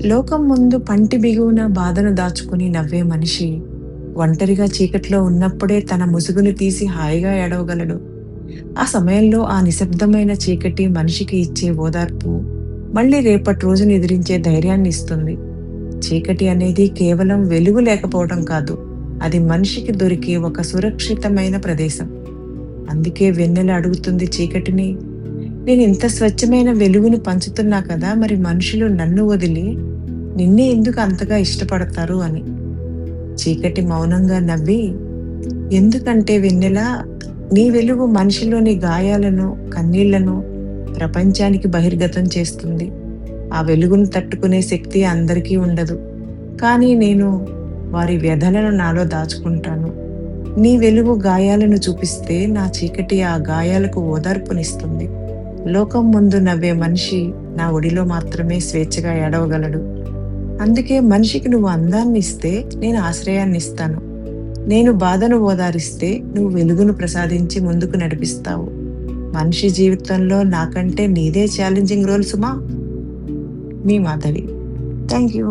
లోకం ముందు పంటి బిగువున బాధను దాచుకుని నవ్వే మనిషి ఒంటరిగా చీకట్లో ఉన్నప్పుడే తన ముసుగుని తీసి హాయిగా ఏడవగలడు. ఆ సమయంలో ఆ నిశ్శబ్దమైన చీకటి మనిషికి ఇచ్చే ఓదార్పు మళ్ళీ రేపటి రోజును ఎదిరించే ధైర్యాన్ని ఇస్తుంది. చీకటి అనేది కేవలం వెలుగు లేకపోవడం కాదు, అది మనిషికి దొరికే ఒక సురక్షితమైన ప్రదేశం. అందుకే వెన్నెల అడుగుతుంది చీకటిని, నేను ఇంత స్వచ్ఛమైన వెలుగుని పంచుతున్నా కదా, మరి మనుషులు నన్ను వదిలి నిన్నే ఎందుకు అంతగా ఇష్టపడతారు అని. చీకటి మౌనంగా నవ్వి, ఎందుకంటే వెన్నెల, నీ వెలుగు మనిషిలోని గాయాలను, కన్నీళ్లను ప్రపంచానికి బహిర్గతం చేస్తుంది. ఆ వెలుగును తట్టుకునే శక్తి అందరికీ ఉండదు, కానీ నేను వారి వ్యధలను నాలో దాచుకుంటాను. నీ వెలుగు గాయాలను చూపిస్తే నా చీకటి ఆ గాయాలకు ఓదార్పునిస్తుంది. లోకం ముందు నవ్వే మనిషి నా ఒడిలో మాత్రమే స్వేచ్ఛగా ఏడవగలడు. అందుకే మనిషికి నువ్వు అందాన్ని ఇస్తే నేను ఆశ్రయాన్ని ఇస్తాను. నేను బాధను ఓదారిస్తే నువ్వు వెలుగును ప్రసాదించి ముందుకు నడిపిస్తావు. మనిషి జీవితంలో నాకంటే నీదే ఛాలెంజింగ్ రోల్ సుమా. మీ మాధవి. Thank you.